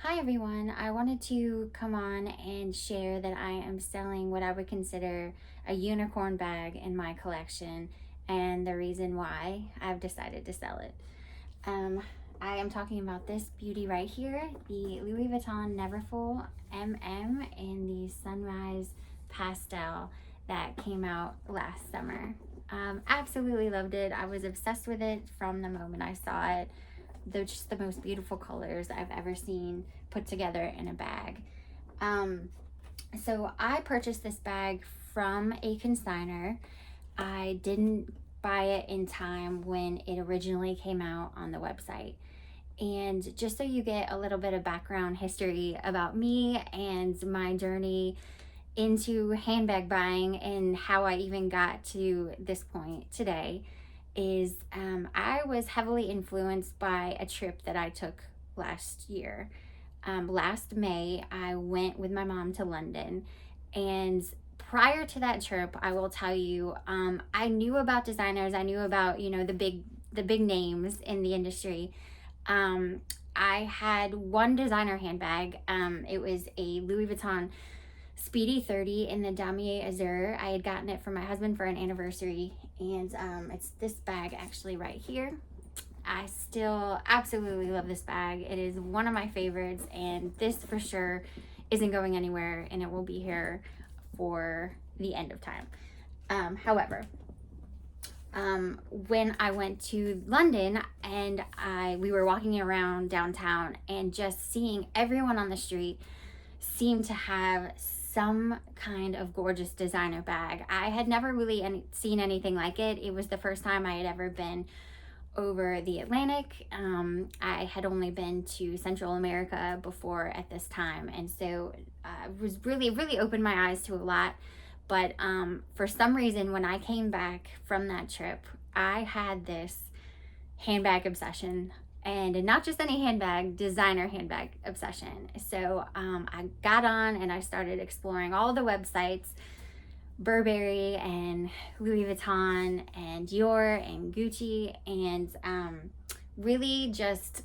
Hi everyone, I wanted to come on and share that I am selling what I would consider a unicorn bag in my collection and the reason why I've decided to sell it. Um, I am talking about this beauty right here, the Louis Vuitton Neverfull MM in the Sunrise Pastel that came out last summer. Absolutely loved it. I was obsessed with it from the moment I saw it. They're just the most beautiful colors I've ever seen put together in a bag. Um, so I purchased this bag from a consigner. I didn't buy it in time when it originally came out on the website. And just so you get a little bit of background history about me and my journey into handbag buying and how I even got to this point today, is I was heavily influenced by a trip that I took last year. Last May, I went with my mom to London, and prior to that trip, I will tell you, I knew about designers. I knew about the big names in the industry. I had one designer handbag. It was a Louis Vuitton Speedy 30 in the Damier Azur. I had gotten it for my husband for an anniversary, and it's this bag actually right here. I still absolutely love this bag. It is one of my favorites, and this for sure isn't going anywhere, and it will be here for the end of time. However, when I went to London and we were walking around downtown and just seeing everyone on the street seemed to have some kind of gorgeous designer bag. I had never really seen anything like it. It was the first time I had ever been over the Atlantic. I had only been to Central America before at this time, and so it was really opened my eyes to a lot. But for some reason, when I came back from that trip, I had this handbag obsession, and not just any handbag, designer handbag obsession. So I got on and I started exploring all the websites, Burberry and Louis Vuitton and Dior and Gucci, and really just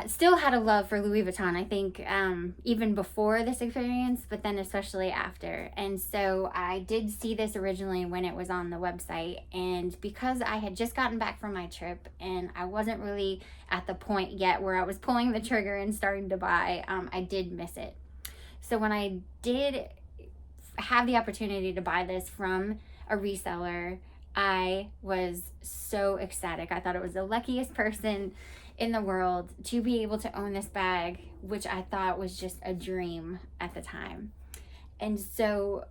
still had a love for Louis Vuitton, I think, even before this experience, but then especially after. And so I did see this originally when it was on the website, and because I had just gotten back from my trip and I wasn't really at the point yet where I was pulling the trigger and starting to buy, I did miss it. So when I did have the opportunity to buy this from a reseller, I was so ecstatic. I thought it was the luckiest person in the world to be able to own this bag, which I thought was just a dream at the time. And so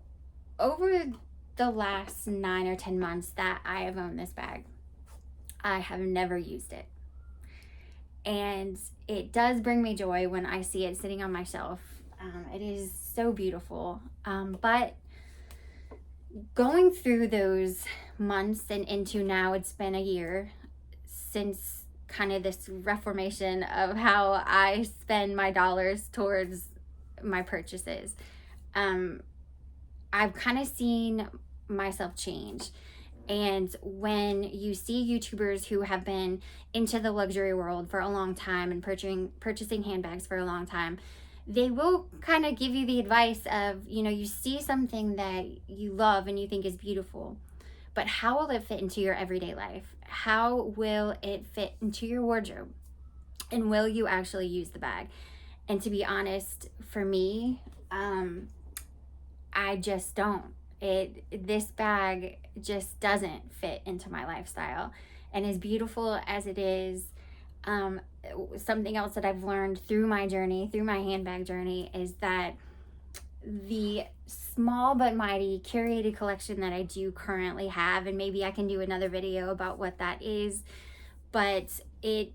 over the last 9 or 10 months that I have owned this bag, I have never used it. And it does bring me joy when I see it sitting on my shelf. It is so beautiful. But going through those months and into now, it's been a year since kind of this reformation of how I spend my dollars towards my purchases. I've kind of seen myself change. And when you see YouTubers who have been into the luxury world for a long time and purchasing handbags for a long time, they will kind of give you the advice of, you see something that you love and you think is beautiful, but how will it fit into your everyday life? How will it fit into your wardrobe? And will you actually use the bag? And to be honest, for me, I just don't. This bag just doesn't fit into my lifestyle. And as beautiful as it is, something else that I've learned through my journey, through my handbag journey, is that the small but mighty curated collection that I do currently have, and maybe I can do another video about what that is, but it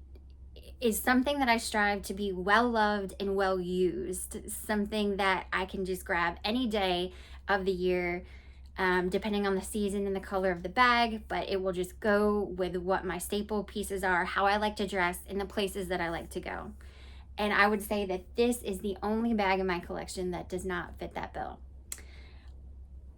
is something that I strive to be well loved and well used, something that I can just grab any day of the year, depending on the season and the color of the bag, but it will just go with what my staple pieces are, how I like to dress, and the places that I like to go. And I would say that this is the only bag in my collection that does not fit that bill.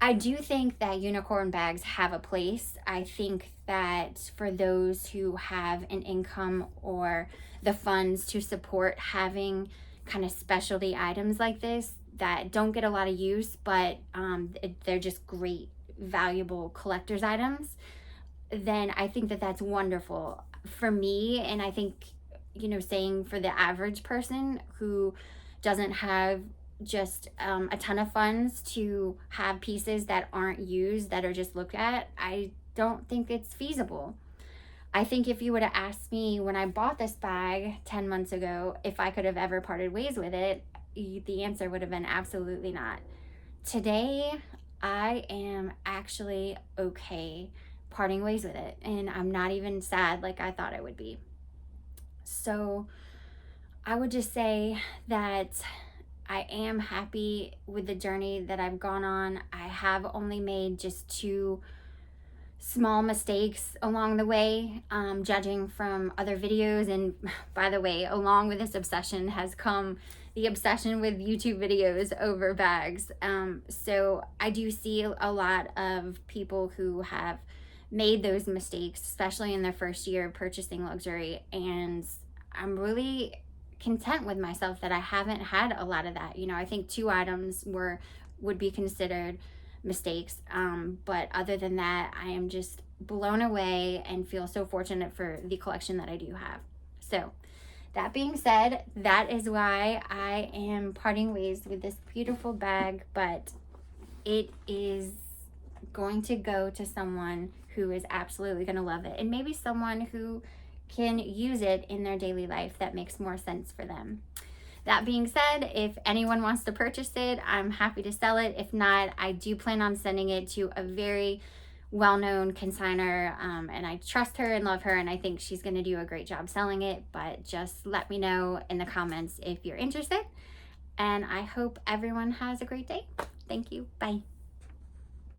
I do think that unicorn bags have a place. I think that for those who have an income or the funds to support having kind of specialty items like this that don't get a lot of use, but they're just great, valuable collector's items, then I think that that's wonderful for me. And I think, saying for the average person who doesn't have just a ton of funds to have pieces that aren't used, that are just looked at, I don't think it's feasible. I think if you would have asked me when I bought this bag 10 months ago if I could have ever parted ways with it, the answer would have been absolutely not. Today, I am actually okay parting ways with it, and I'm not even sad like I thought I would be. So I would just say that I am happy with the journey that I've gone on. I have only made just 2 small mistakes along the way, judging from other videos. And by the way, along with this obsession has come the obsession with YouTube videos over bags. So I do see a lot of people who have made those mistakes, especially in their first year of purchasing luxury. And I'm really content with myself that I haven't had a lot of that. I think 2 items would be considered mistakes, but other than that, I am just blown away and feel so fortunate for the collection that I do have. So that being said, that is why I am parting ways with this beautiful bag, but it is going to go to someone who is absolutely going to love it, and maybe someone who can use it in their daily life that makes more sense for them. That being said, if anyone wants to purchase it, I'm happy to sell it. If not, I do plan on sending it to a very well-known consignor, and I trust her and love her, and I think she's going to do a great job selling it. But just let me know in the comments if you're interested, and I hope everyone has a great day. Thank you. Bye.